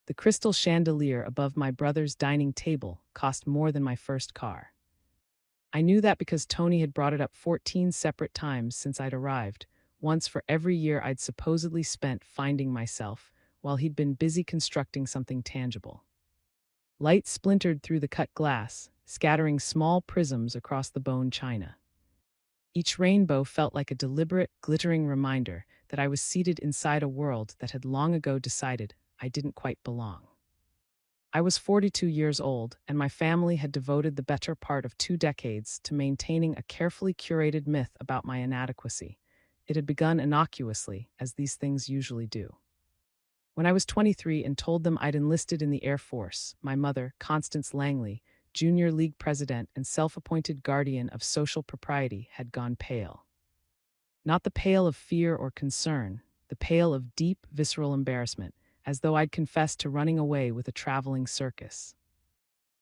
The crystal chandelier above my brother's dining table cost more than my first car. I knew that because Tony had brought it up 14 separate times since I'd arrived, once for every year I'd supposedly spent finding myself, while he'd been busy constructing something tangible. Light splintered through the cut glass, scattering small prisms across the bone china. Each rainbow felt like a deliberate, glittering reminder that I was seated inside a world that had long ago decided I didn't quite belong. I was 42 years old, and my family had devoted the better part of 2 decades to maintaining a carefully curated myth about my inadequacy. It had begun innocuously, as these things usually do. When I was 23 and told them I'd enlisted in the Air Force, my mother, Constance Langley, junior league president and self-appointed guardian of social propriety, had gone pale. Not the pale of fear or concern, the pale of deep, visceral embarrassment, as though I'd confessed to running away with a traveling circus.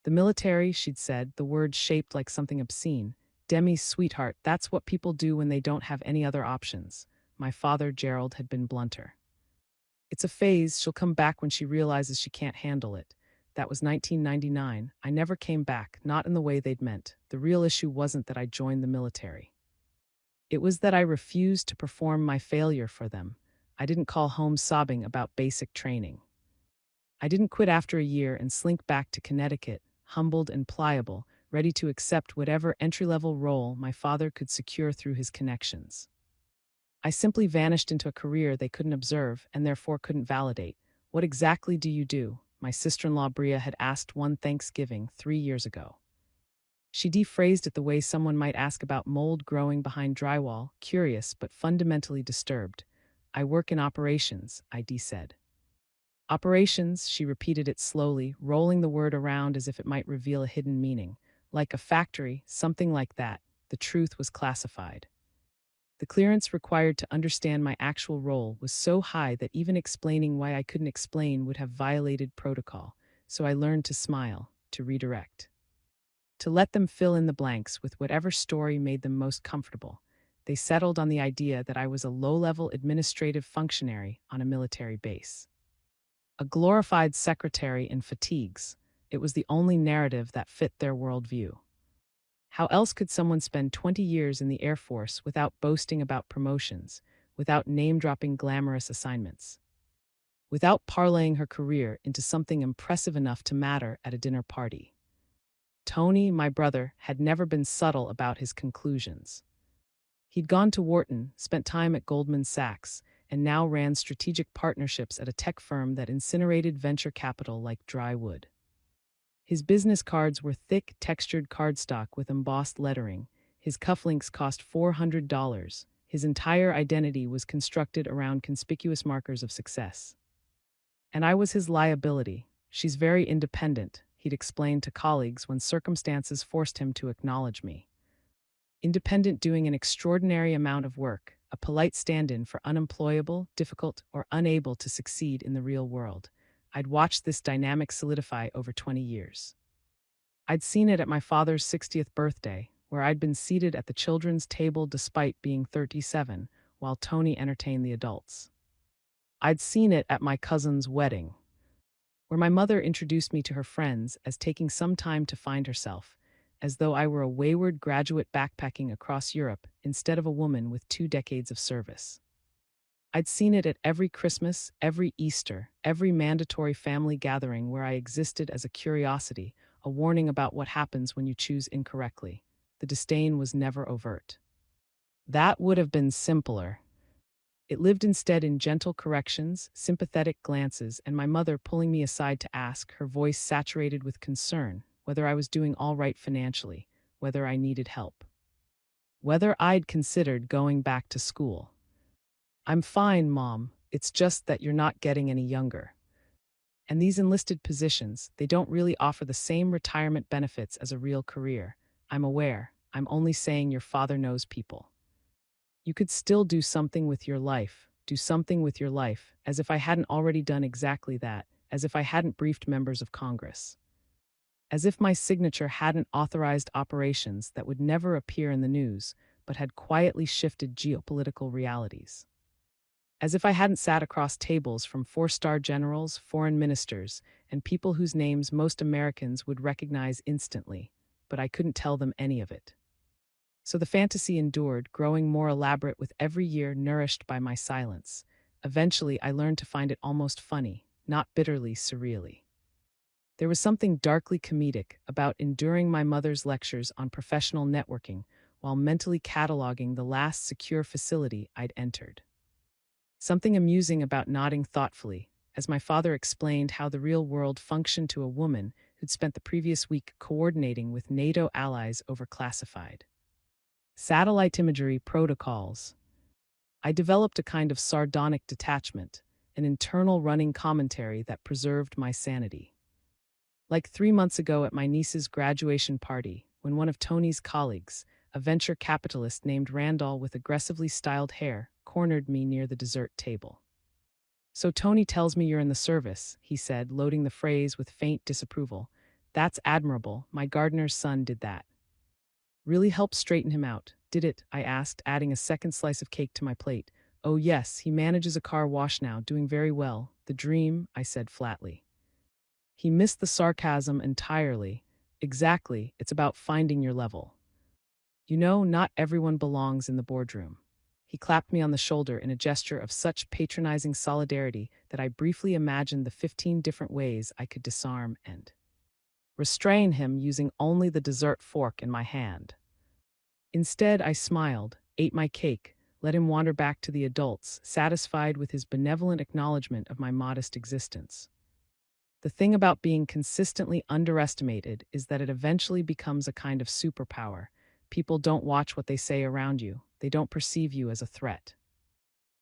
The military, she'd said, the word shaped like something obscene. Demi's sweetheart, that's what people do when they don't have any other options. My father, Gerald, had been blunter. It's a phase, she'll come back when she realizes she can't handle it. That was 1999. I never came back, not in the way they'd meant. The real issue wasn't that I joined the military. It was that I refused to perform my failure for them. I didn't call home sobbing about basic training. I didn't quit after a year and slink back to Connecticut, humbled and pliable, ready to accept whatever entry-level role my father could secure through his connections. I simply vanished into a career they couldn't observe and therefore couldn't validate. What exactly do you do? My sister-in-law Bria had asked one Thanksgiving 3 years ago. She rephrased it the way someone might ask about mold growing behind drywall, curious but fundamentally disturbed. I work in operations, I said. Operations, she repeated it slowly, rolling the word around as if it might reveal a hidden meaning. Like a factory, something like that. The truth was classified. The clearance required to understand my actual role was so high that even explaining why I couldn't explain would have violated protocol, so I learned to smile, to redirect. To let them fill in the blanks with whatever story made them most comfortable. They settled on the idea that I was a low-level administrative functionary on a military base. A glorified secretary in fatigues. It was the only narrative that fit their worldview. How else could someone spend 20 years in the Air Force without boasting about promotions, without name-dropping glamorous assignments, without parlaying her career into something impressive enough to matter at a dinner party? Tony, my brother, had never been subtle about his conclusions. He'd gone to Wharton, spent time at Goldman Sachs, and now ran strategic partnerships at a tech firm that incinerated venture capital like dry wood. His business cards were thick, textured cardstock with embossed lettering. His cufflinks cost $400. His entire identity was constructed around conspicuous markers of success. And I was his liability. She's very independent, he'd explained to colleagues when circumstances forced him to acknowledge me. Independent, doing an extraordinary amount of work, a polite stand-in for unemployable, difficult, or unable to succeed in the real world. I'd watched this dynamic solidify over 20 years. I'd seen it at my father's 60th birthday, where I'd been seated at the children's table despite being 37, while Tony entertained the adults. I'd seen it at my cousin's wedding, where my mother introduced me to her friends as taking some time to find herself, as though I were a wayward graduate backpacking across Europe instead of a woman with 2 decades of service. I'd seen it at every Christmas, every Easter, every mandatory family gathering where I existed as a curiosity, a warning about what happens when you choose incorrectly. The disdain was never overt. That would have been simpler. It lived instead in gentle corrections, sympathetic glances, and my mother pulling me aside to ask, her voice saturated with concern, whether I was doing all right financially, whether I needed help, whether I'd considered going back to school. I'm fine, Mom. It's just that you're not getting any younger. And these enlisted positions, they don't really offer the same retirement benefits as a real career. I'm aware. I'm only saying your father knows people. You could still do something with your life, as if I hadn't already done exactly that, as if I hadn't briefed members of Congress. As if my signature hadn't authorized operations that would never appear in the news, but had quietly shifted geopolitical realities. as if I hadn't sat across tables from four-star generals, foreign ministers, and people whose names most Americans would recognize instantly, but I couldn't tell them any of it. So the fantasy endured, growing more elaborate with every year, nourished by my silence. Eventually, I learned to find it almost funny, not bitterly, surreally. There was something darkly comedic about enduring my mother's lectures on professional networking while mentally cataloging the last secure facility I'd entered. Something amusing about nodding thoughtfully, as my father explained how the real world functioned to a woman who'd spent the previous week coordinating with NATO allies over classified satellite imagery protocols. I developed a kind of sardonic detachment, an internal running commentary that preserved my sanity. Like 3 months ago at my niece's graduation party, when one of Tony's colleagues, a venture capitalist named Randall with aggressively styled hair, cornered me near the dessert table. "So Tony tells me you're in the service," he said, loading the phrase with faint disapproval. "That's admirable. My gardener's son did that." "Really helped straighten him out, did it?" I asked, adding a second slice of cake to my plate. "Oh yes, he manages a car wash now, doing very well. The dream," I said flatly. He missed the sarcasm entirely. "Exactly, it's about finding your level. You know, not everyone belongs in the boardroom." He clapped me on the shoulder in a gesture of such patronizing solidarity that I briefly imagined the 15 different ways I could disarm and restrain him using only the dessert fork in my hand. Instead, I smiled, ate my cake, let him wander back to the adults, satisfied with his benevolent acknowledgement of my modest existence. The thing about being consistently underestimated is that it eventually becomes a kind of superpower. People don't watch what they say around you. They don't perceive you as a threat.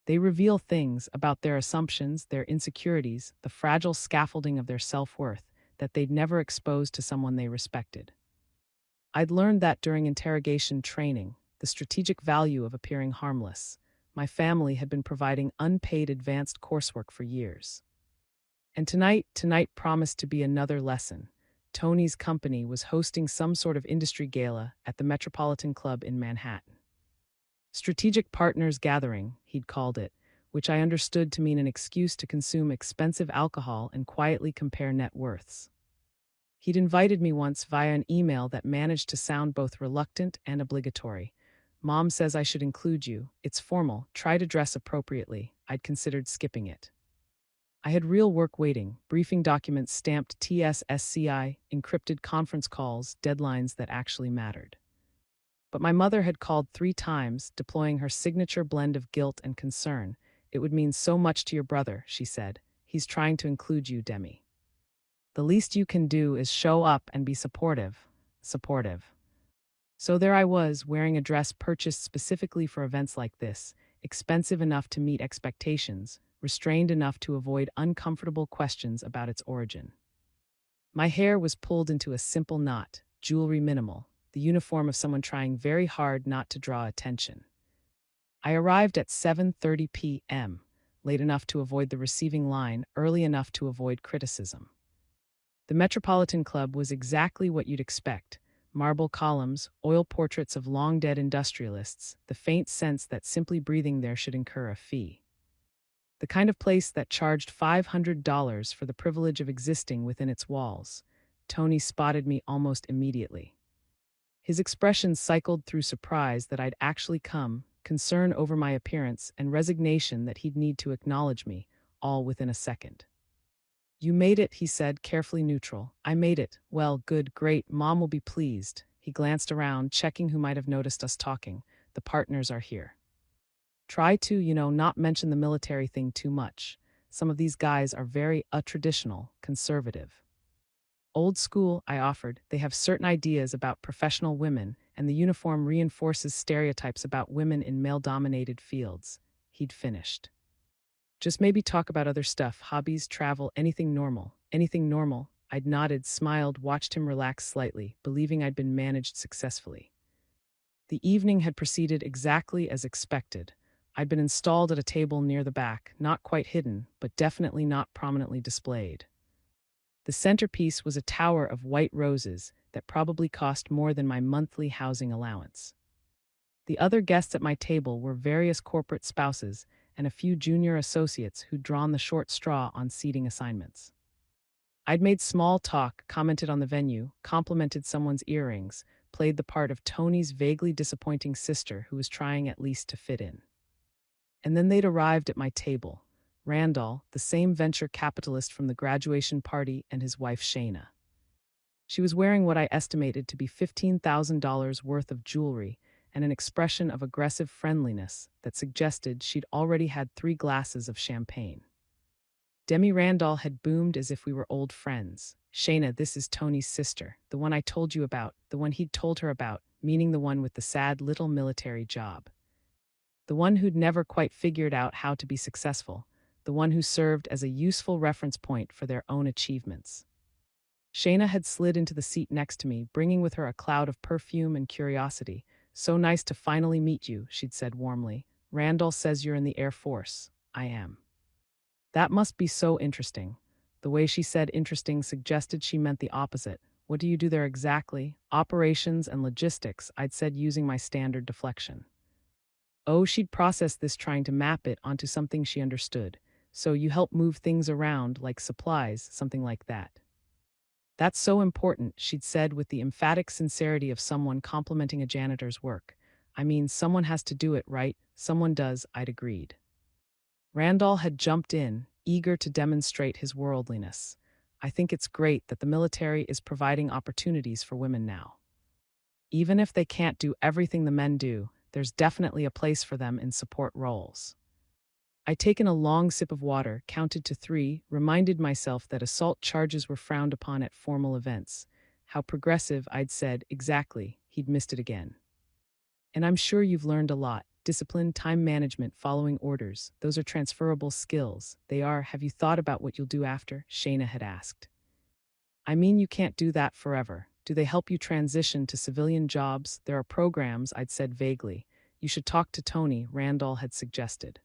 They reveal things about their assumptions, their insecurities, the fragile scaffolding of their self-worth that they'd never expose to someone they respected. I'd learned that during interrogation training, the strategic value of appearing harmless. My family had been providing unpaid advanced coursework for years. And tonight promised to be another lesson. Tony's company was hosting some sort of industry gala at the Metropolitan Club in Manhattan. Strategic Partners Gathering, he'd called it, which I understood to mean an excuse to consume expensive alcohol and quietly compare net worths. He'd invited me once via an email that managed to sound both reluctant and obligatory. "Mom says I should include you. It's formal. Try to dress appropriately." I'd considered skipping it. I had real work waiting, briefing documents stamped TSSCI, encrypted conference calls, deadlines that actually mattered. But my mother had called 3 times, deploying her signature blend of guilt and concern. "It would mean so much to your brother," she said. "He's trying to include you, Demi. The least you can do is show up and be supportive." So there I was, wearing a dress purchased specifically for events like this, expensive enough to meet expectations, restrained enough to avoid uncomfortable questions about its origin. My hair was pulled into a simple knot, jewelry minimal, the uniform of someone trying very hard not to draw attention. I arrived at 7:30 p.m., late enough to avoid the receiving line, early enough to avoid criticism. The Metropolitan Club was exactly what you'd expect: marble columns, oil portraits of long-dead industrialists, the faint sense that simply breathing there should incur a fee. The kind of place that charged $500 for the privilege of existing within its walls. Tony spotted me almost immediately. His expression cycled through surprise that I'd actually come, concern over my appearance, and resignation that he'd need to acknowledge me, all within a second. "You made it," he said, carefully neutral. "I made it. Well, good, great. Mom will be pleased." He glanced around, checking who might have noticed us talking. "The partners are here. Try to, not mention the military thing too much. Some of these guys are very traditional, conservative." "Old school," I offered. "They have certain ideas about professional women, and the uniform reinforces stereotypes about women in male-dominated fields." He'd finished. "Just maybe talk about other stuff, hobbies, travel, anything normal." "Anything normal." I'd nodded, smiled, watched him relax slightly, believing I'd been managed successfully. The evening had proceeded exactly as expected. I'd been installed at a table near the back, not quite hidden, but definitely not prominently displayed. The centerpiece was a tower of white roses that probably cost more than my monthly housing allowance. The other guests at my table were various corporate spouses, and a few junior associates who'd drawn the short straw on seating assignments. I'd made small talk, commented on the venue, complimented someone's earrings, played the part of Tony's vaguely disappointing sister who was trying at least to fit in. And then they'd arrived at my table. Randall, the same venture capitalist from the graduation party, and his wife Shayna. She was wearing what I estimated to be $15,000 worth of jewelry and an expression of aggressive friendliness that suggested she'd already had 3 glasses of champagne. Demi Randall had boomed as if we were old friends. "Shayna, this is Tony's sister, the one I told you about, the one he'd told her about," meaning the one with the sad little military job. The one who'd never quite figured out how to be successful, the one who served as a useful reference point for their own achievements. Shayna had slid into the seat next to me, bringing with her a cloud of perfume and curiosity. "So nice to finally meet you," she'd said warmly. "Randall says you're in the Air Force." "I am." "That must be so interesting." The way she said interesting suggested she meant the opposite. "What do you do there exactly?" "Operations and logistics," I'd said using my standard deflection. Oh, she'd processed this, trying to map it onto something she understood. "So you help move things around, like supplies, something like that." "That's so important," she'd said with the emphatic sincerity of someone complimenting a janitor's work. "I mean, someone has to do it, right?" "Someone does," I'd agreed. Randall had jumped in, eager to demonstrate his worldliness. "I think it's great that the military is providing opportunities for women now. Even if they can't do everything the men do, there's definitely a place for them in support roles." I'd taken a long sip of water, counted to 3, reminded myself that assault charges were frowned upon at formal events. How progressive, I'd said. Exactly, he'd missed it again. "And I'm sure you've learned a lot. Discipline, time management, following orders. Those are transferable skills." "They are. Have you thought about what you'll do after?" Shayna had asked. "I mean, you can't do that forever. Do they help you transition to civilian jobs?" "There are programs," I'd said vaguely. "You should talk to Tony," Randall had suggested.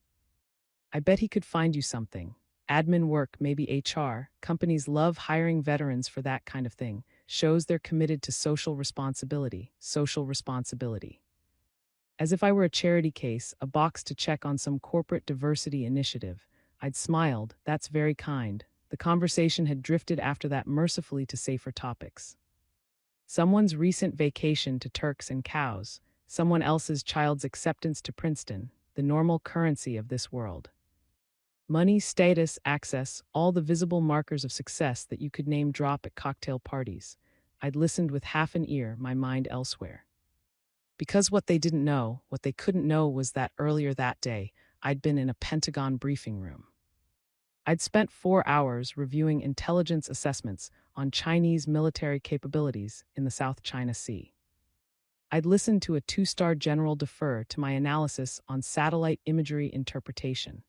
"I bet he could find you something. Admin work, maybe HR. Companies love hiring veterans for that kind of thing. Shows they're committed to social responsibility." Social responsibility. As if I were a charity case, a box to check on some corporate diversity initiative. I'd smiled. "That's very kind." The conversation had drifted after that mercifully to safer topics. Someone's recent vacation to Turks and Cows, someone else's child's acceptance to Princeton, the normal currency of this world. Money, status, access, all the visible markers of success that you could name drop at cocktail parties. I'd listened with half an ear, my mind elsewhere. Because what they didn't know, what they couldn't know, was that earlier that day, I'd been in a Pentagon briefing room. I'd spent 4 hours reviewing intelligence assessments on Chinese military capabilities in the South China Sea. I'd listened to a 2-star general defer to my analysis on satellite imagery interpretation.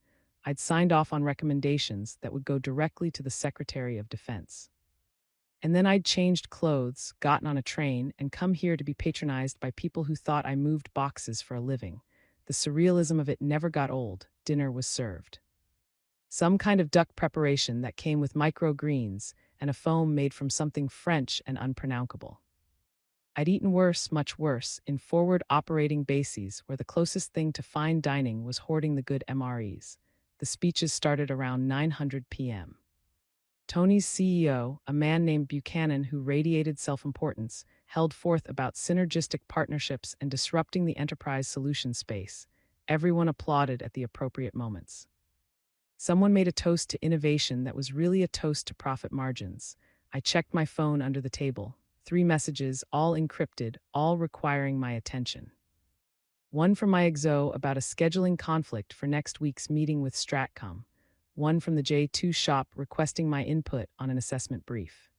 I'd signed off on recommendations that would go directly to the Secretary of Defense. And then I'd changed clothes, gotten on a train, and come here to be patronized by people who thought I moved boxes for a living. The surrealism of it never got old. Dinner was served. Some kind of duck preparation that came with microgreens and a foam made from something French and unpronounceable. I'd eaten worse, much worse, in forward operating bases where the closest thing to fine dining was hoarding the good MREs. The speeches started around 9:00 p.m. Tony's CEO, a man named Buchanan who radiated self-importance, held forth about synergistic partnerships and disrupting the enterprise solution space. Everyone applauded at the appropriate moments. Someone made a toast to innovation that was really a toast to profit margins. I checked my phone under the table. 3 messages, all encrypted, all requiring my attention. One from my exo about a scheduling conflict for next week's meeting with Stratcom. One from the J2 shop requesting my input on an assessment brief.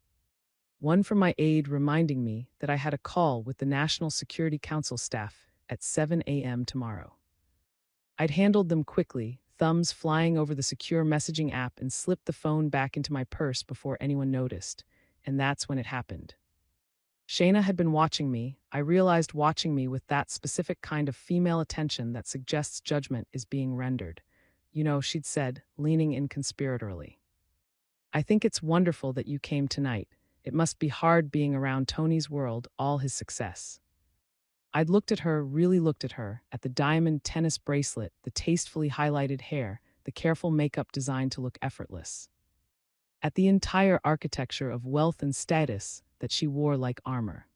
One from my aide reminding me that I had a call with the National Security Council staff at 7 a.m. tomorrow. I'd handled them quickly, thumbs flying over the secure messaging app, and slipped the phone back into my purse before anyone noticed. And that's when it happened. Shayna had been watching me. I realized, watching me with that specific kind of female attention that suggests judgment is being rendered. "You know," she'd said, leaning in conspiratorially. "I think it's wonderful that you came tonight. It must be hard being around Tony's world, all his success." I'd looked at her, really looked at her, at the diamond tennis bracelet, the tastefully highlighted hair, the careful makeup designed to look effortless. At the entire architecture of wealth and status that she wore like armor.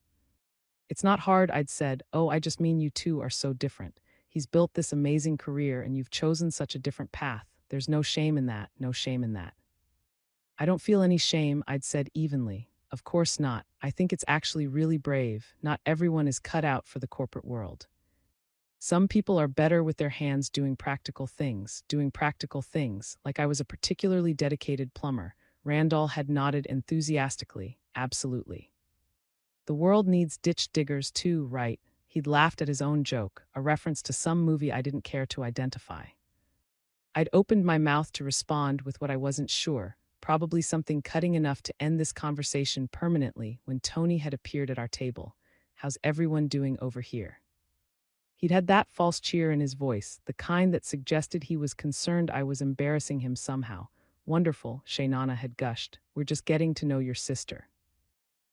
It's not hard, I'd said. Oh, I just mean you two are so different. He's built this amazing career and you've chosen such a different path. There's no shame in that, no shame in that. I don't feel any shame, I'd said evenly. Of course not. I think it's actually really brave. Not everyone is cut out for the corporate world. Some people are better with their hands doing practical things, like I was a particularly dedicated plumber. Randall had nodded enthusiastically. Absolutely. The world needs ditch diggers too, right? He'd laughed at his own joke, a reference to some movie I didn't care to identify. I'd opened my mouth to respond with what I wasn't sure, probably something cutting enough to end this conversation permanently, when Tony had appeared at our table. How's everyone doing over here? He'd had that false cheer in his voice, the kind that suggested he was concerned I was embarrassing him somehow. Wonderful, Shaynana had gushed. We're just getting to know your sister.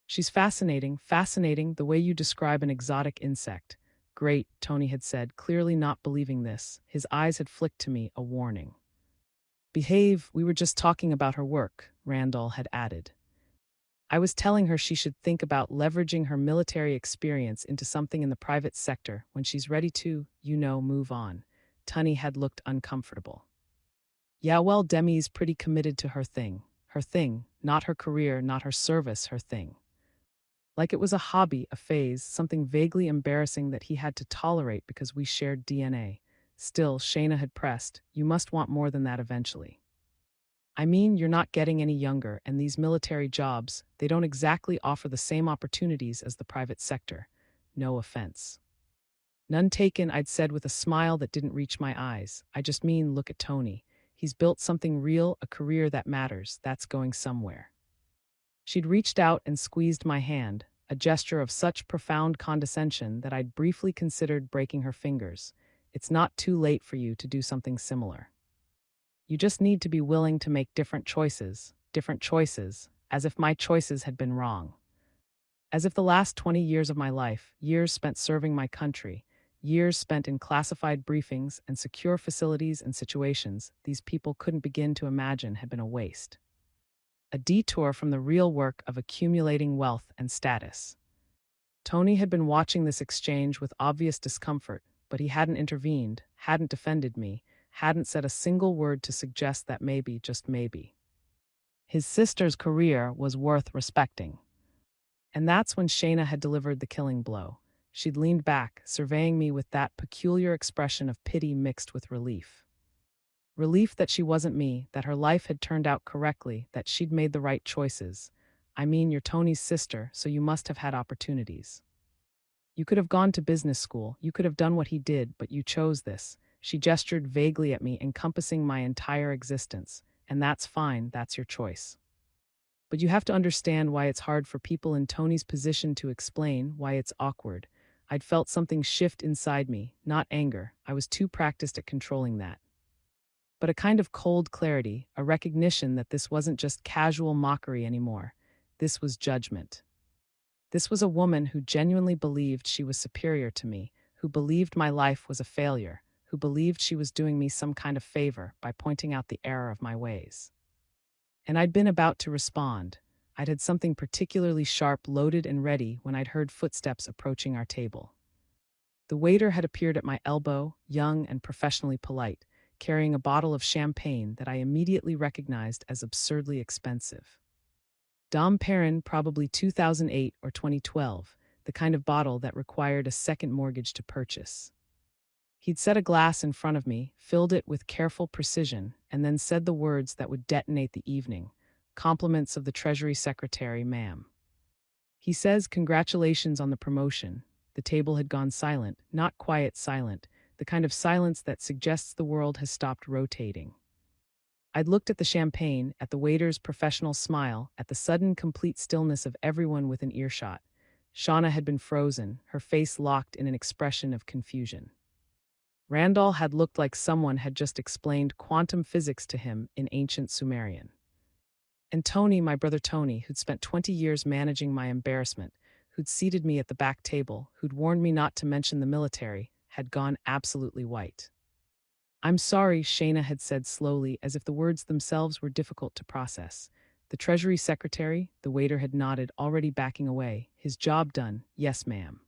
She's fascinating, the way you describe an exotic insect. Great, Tony had said, clearly not believing this. His eyes had flicked to me, a warning. Behave, we were just talking about her work, Randall had added. I was telling her she should think about leveraging her military experience into something in the private sector when she's ready to, move on. Tony had looked uncomfortable. Yeah, well, Demi's pretty committed to her thing. Her thing, not her career, not her service, her thing. Like it was a hobby, a phase, something vaguely embarrassing that he had to tolerate because we shared DNA. Still, Shayna had pressed, you must want more than that eventually. I mean, you're not getting any younger, and these military jobs, they don't exactly offer the same opportunities as the private sector. No offense. None taken, I'd said with a smile that didn't reach my eyes. I just mean, look at Tony. He's built something real, a career that matters, that's going somewhere. She'd reached out and squeezed my hand, a gesture of such profound condescension that I'd briefly considered breaking her fingers. It's not too late for you to do something similar. You just need to be willing to make different choices, as if my choices had been wrong. As if the last 20 years of my life, years spent serving my country, years spent in classified briefings and secure facilities and situations these people couldn't begin to imagine had been a waste. A detour from the real work of accumulating wealth and status. Tony had been watching this exchange with obvious discomfort, but he hadn't intervened, hadn't defended me, hadn't said a single word to suggest that maybe, just maybe, his sister's career was worth respecting. And that's when Shayna had delivered the killing blow. She'd leaned back, surveying me with that peculiar expression of pity mixed with relief. Relief that she wasn't me, that her life had turned out correctly, that she'd made the right choices. I mean, you're Tony's sister, so you must have had opportunities. You could have gone to business school, you could have done what he did, but you chose this. She gestured vaguely at me, encompassing my entire existence. And that's fine, that's your choice. But you have to understand why it's hard for people in Tony's position to explain, why it's awkward. I'd felt something shift inside me, not anger. I was too practiced at controlling that. But a kind of cold clarity, a recognition that this wasn't just casual mockery anymore. This was judgment. This was a woman who genuinely believed she was superior to me, who believed my life was a failure, who believed she was doing me some kind of favor by pointing out the error of my ways. And I'd been about to respond. I'd had something particularly sharp loaded and ready when I'd heard footsteps approaching our table. The waiter had appeared at my elbow, young and professionally polite, carrying a bottle of champagne that I immediately recognized as absurdly expensive. Dom Perrin, probably 2008 or 2012, the kind of bottle that required a second mortgage to purchase. He'd set a glass in front of me, filled it with careful precision, and then said the words that would detonate the evening. Compliments of the Treasury Secretary, ma'am. He says, congratulations on the promotion. The table had gone silent, not quiet silent, the kind of silence that suggests the world has stopped rotating. I'd looked at the champagne, at the waiter's professional smile, at the sudden complete stillness of everyone within earshot. Shauna had been frozen, her face locked in an expression of confusion. Randall had looked like someone had just explained quantum physics to him in ancient Sumerian. And Tony, my brother Tony, who'd spent 20 years managing my embarrassment, who'd seated me at the back table, who'd warned me not to mention the military, had gone absolutely white. "I'm sorry," Shayna had said slowly, as if the words themselves were difficult to process. The Treasury Secretary, the waiter had nodded, already backing away. "His job done, yes, ma'am.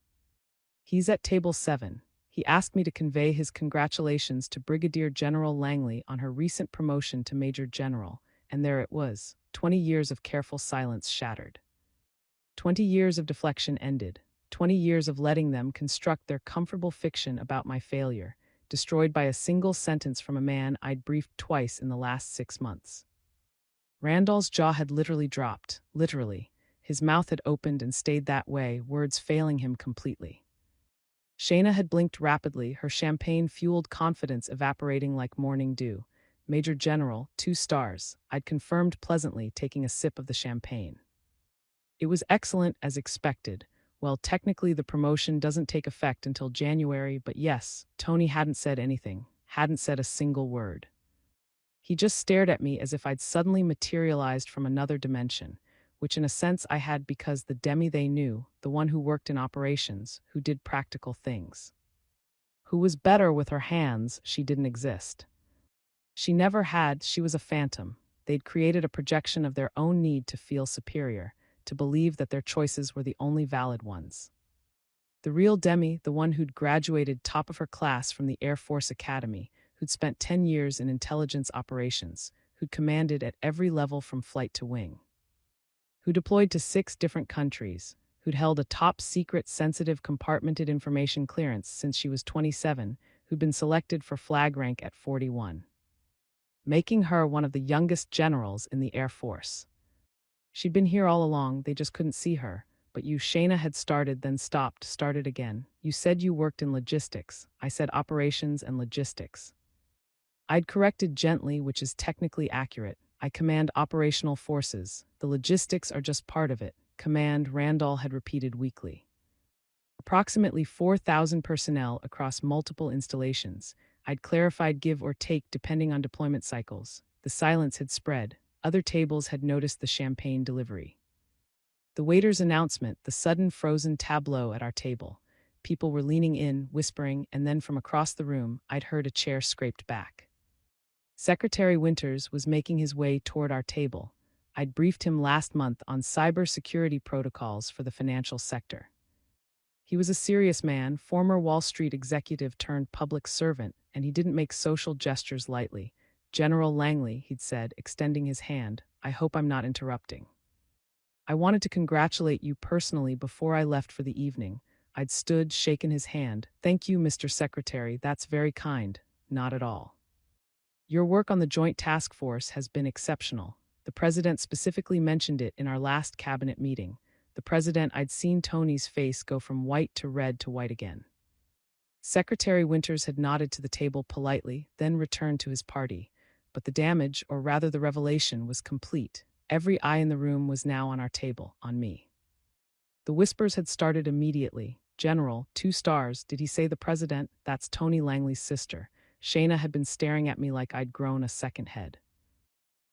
He's at table 7. He asked me to convey his congratulations to Brigadier General Langley on her recent promotion to Major General, and there it was, 20 years of careful silence shattered. 20 years of deflection ended, 20 years of letting them construct their comfortable fiction about my failure, destroyed by a single sentence from a man I'd briefed twice in the last 6 months. Randall's jaw had literally dropped, literally. His mouth had opened and stayed that way, words failing him completely. Shayna had blinked rapidly, her champagne-fueled confidence evaporating like morning dew. "Major General, 2 stars," I'd confirmed pleasantly, taking a sip of the champagne. "It was excellent as expected. Well, technically the promotion doesn't take effect until January, but yes." Tony hadn't said anything, hadn't said a single word. He just stared at me as if I'd suddenly materialized from another dimension, which in a sense I had because the Demi they knew, the one who worked in operations, who did practical things, who was better with her hands, she didn't exist. She never had, she was a phantom. They'd created a projection of their own need to feel superior, to believe that their choices were the only valid ones. The real Demi, the one who'd graduated top of her class from the Air Force Academy, who'd spent 10 years in intelligence operations, who'd commanded at every level from flight to wing, who deployed to 6 different countries, who'd held a top-secret sensitive compartmented information clearance since she was 27, who'd been selected for flag rank at 41, making her one of the youngest generals in the Air Force. She'd been here all along, they just couldn't see her. "But you," Shayna had started, then stopped, started again. "You said you worked in logistics." I said operations and logistics. I'd corrected gently, which is technically accurate. "I command operational forces. The logistics are just part of it." "Command," Randall had repeated weakly. "Approximately 4,000 personnel across multiple installations." I'd clarified, give or take depending on deployment cycles. The silence had spread. Other tables had noticed the champagne delivery. The waiter's announcement, the sudden frozen tableau at our table. People were leaning in, whispering, and then from across the room, I'd heard a chair scraped back. Secretary Winters was making his way toward our table. I'd briefed him last month on cybersecurity protocols for the financial sector. He was a serious man, former Wall Street executive turned public servant, and he didn't make social gestures lightly. "General Langley," he'd said, extending his hand, "I hope I'm not interrupting. I wanted to congratulate you personally before I left for the evening." I'd stood, shaken his hand. "Thank you, Mr. Secretary, that's very kind." "Not at all. Your work on the Joint Task Force has been exceptional. The President specifically mentioned it in our last cabinet meeting." The President, I'd seen Tony's face go from white to red to white again. Secretary Winters had nodded to the table politely, then returned to his party. But the damage, or rather the revelation, was complete. Every eye in the room was now on our table, on me. The whispers had started immediately. "General, 2 stars, did he say the President? That's Tony Langley's sister." Shayna had been staring at me like I'd grown a second head.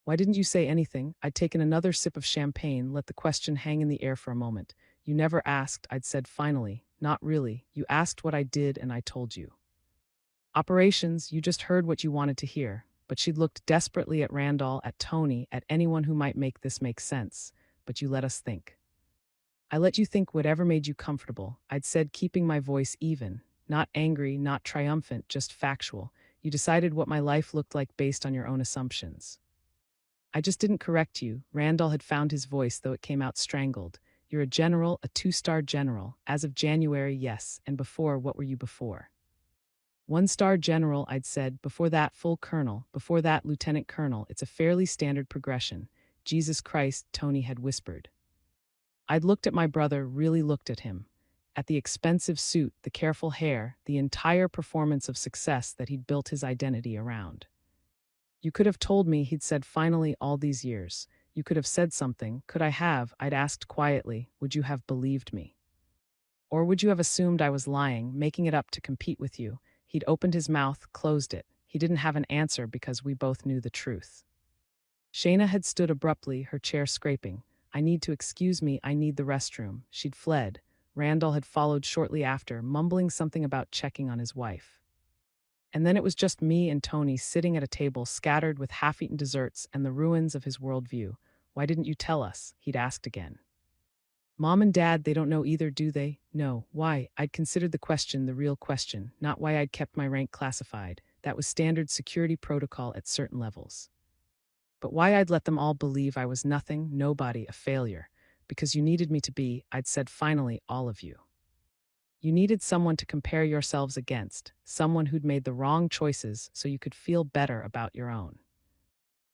"Why didn't you say anything?" I'd taken another sip of champagne, let the question hang in the air for a moment. "You never asked," I'd said finally. "Not really. You asked what I did and I told you. Operations, you just heard what you wanted to hear." But she'd looked desperately at Randall, at Tony, at anyone who might make this make sense. "But you let us think." "I let you think whatever made you comfortable," I'd said, keeping my voice even. Not angry, not triumphant, just factual. "You decided what my life looked like based on your own assumptions. I just didn't correct you." Randall had found his voice, though it came out strangled. "You're a general, a 2-star general. As of January, yes. And before, what were you before?" 1-star general, I'd said. "Before that, full colonel. Before that, lieutenant colonel. It's a fairly standard progression." "Jesus Christ," Tony had whispered. I'd looked at my brother, really looked at him. At the expensive suit, the careful hair, the entire performance of success that he'd built his identity around. "You could have told me," he'd said finally, "all these years. You could have said something." "Could I have?" I'd asked quietly. "Would you have believed me? Or would you have assumed I was lying, making it up to compete with you?" He'd opened his mouth, closed it. He didn't have an answer because we both knew the truth. Shayna had stood abruptly, her chair scraping. I need to excuse me, I need the restroom. She'd fled. Randall had followed shortly after, mumbling something about checking on his wife. And then it was just me and Tony sitting at a table scattered with half-eaten desserts and the ruins of his worldview. Why didn't you tell us? He'd asked again. Mom and Dad, they don't know either, do they? No. Why? I'd considered the question the real question, not why I'd kept my rank classified. That was standard security protocol at certain levels. But why I'd let them all believe I was nothing, nobody, a failure. Because you needed me to be, I'd said finally, all of you. You needed someone to compare yourselves against, someone who'd made the wrong choices so you could feel better about your own.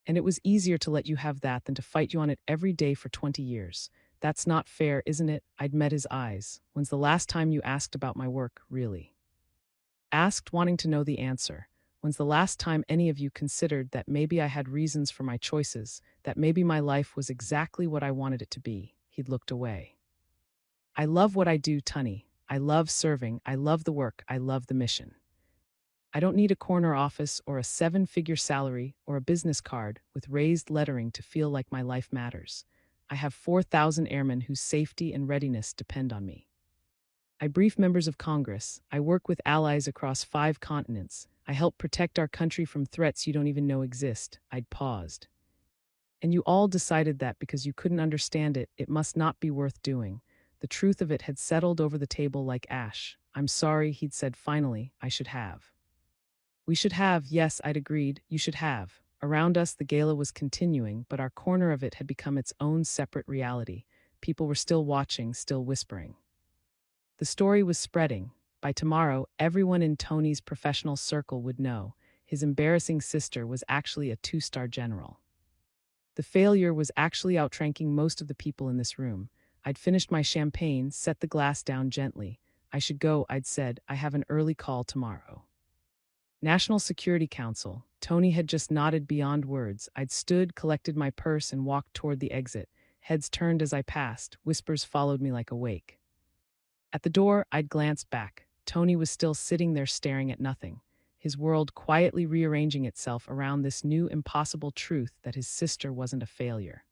And it was easier to let you have that than to fight you on it every day for 20 years. That's not fair, isn't it? I'd met his eyes. When's the last time you asked about my work, really? Asked, wanting to know the answer. When's the last time any of you considered that maybe I had reasons for my choices, that maybe my life was exactly what I wanted it to be? He'd looked away. I love what I do, Tunny. I love serving, I love the work, I love the mission. I don't need a corner office or a 7-figure salary or a business card with raised lettering to feel like my life matters. I have 4,000 airmen whose safety and readiness depend on me. I brief members of Congress. I work with allies across 5 continents. I help protect our country from threats you don't even know exist. I'd paused. And you all decided that because you couldn't understand it, it must not be worth doing. The truth of it had settled over the table like ash. I'm sorry, he'd said finally, I should have. We should have, yes, I'd agreed, you should have. Around us, the gala was continuing, but our corner of it had become its own separate reality. People were still watching, still whispering. The story was spreading. By tomorrow, everyone in Tony's professional circle would know. His embarrassing sister was actually a 2-star general. The failure was actually outranking most of the people in this room. I'd finished my champagne, set the glass down gently. I should go, I'd said. I have an early call tomorrow. National Security Council. Tony had just nodded beyond words. I'd stood, collected my purse, and walked toward the exit. Heads turned as I passed. Whispers followed me like a wake. At the door, I'd glanced back. Tony was still sitting there staring at nothing, his world quietly rearranging itself around this new impossible truth that his sister wasn't a failure.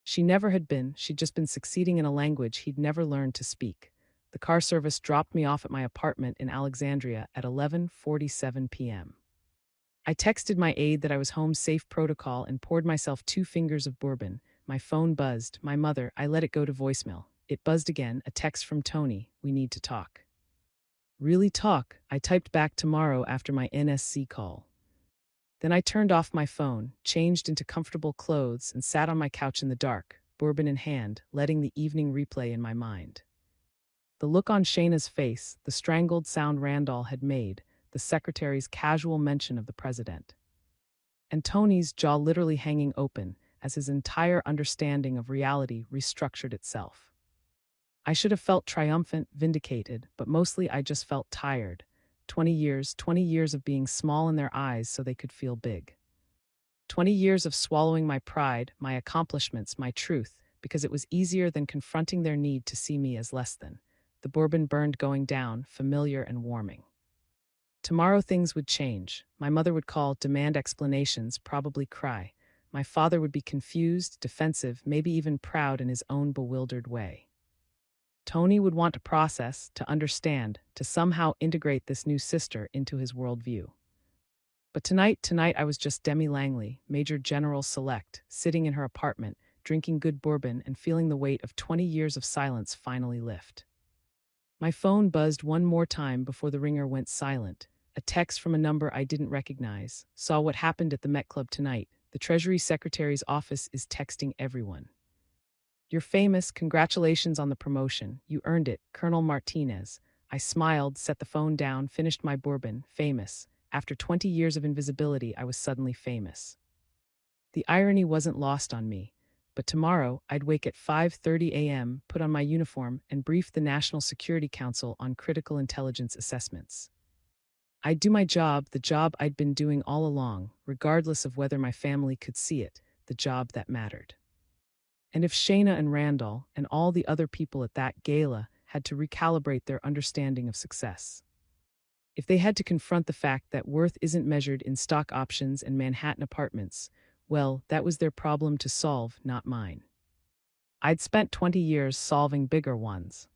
She never had been, she'd just been succeeding in a language he'd never learned to speak. The car service dropped me off at my apartment in Alexandria at 11:47 p.m. I texted my aide that I was home safe protocol and poured myself 2 fingers of bourbon. My phone buzzed. My mother, I let it go to voicemail. It buzzed again, a text from Tony. We need to talk. Really talk? I typed back tomorrow after my NSC call. Then I turned off my phone, changed into comfortable clothes, and sat on my couch in the dark, bourbon in hand, letting the evening replay in my mind. The look on Shayna's face, the strangled sound Randall had made, the secretary's casual mention of the president. And Tony's jaw literally hanging open as his entire understanding of reality restructured itself. I should have felt triumphant, vindicated, but mostly I just felt tired. 20 years of being small in their eyes so they could feel big. 20 years of swallowing my pride, my accomplishments, my truth, because it was easier than confronting their need to see me as less than. The bourbon burned going down, familiar and warming. Tomorrow things would change. My mother would call, demand explanations, probably cry. My father would be confused, defensive, maybe even proud in his own bewildered way. Tony would want to process, to understand, to somehow integrate this new sister into his worldview. But tonight I was just Demi Langley, Major General Select, sitting in her apartment, drinking good bourbon and feeling the weight of 20 years of silence finally lift. My phone buzzed one more time before the ringer went silent. A text from a number I didn't recognize. Saw what happened at the Met Club tonight. The Treasury Secretary's office is texting everyone. You're famous, congratulations on the promotion. You earned it, Colonel Martinez. I smiled, set the phone down, finished my bourbon. Famous. After 20 years of invisibility, I was suddenly famous. The irony wasn't lost on me. But tomorrow, I'd wake at 5:30 a.m., put on my uniform, and brief the National Security Council on critical intelligence assessments. I'd do my job, the job I'd been doing all along, regardless of whether my family could see it, the job that mattered. And if Shayna and Randall and all the other people at that gala had to recalibrate their understanding of success, if they had to confront the fact that worth isn't measured in stock options and Manhattan apartments, well, that was their problem to solve, not mine. I'd spent 20 years solving bigger ones.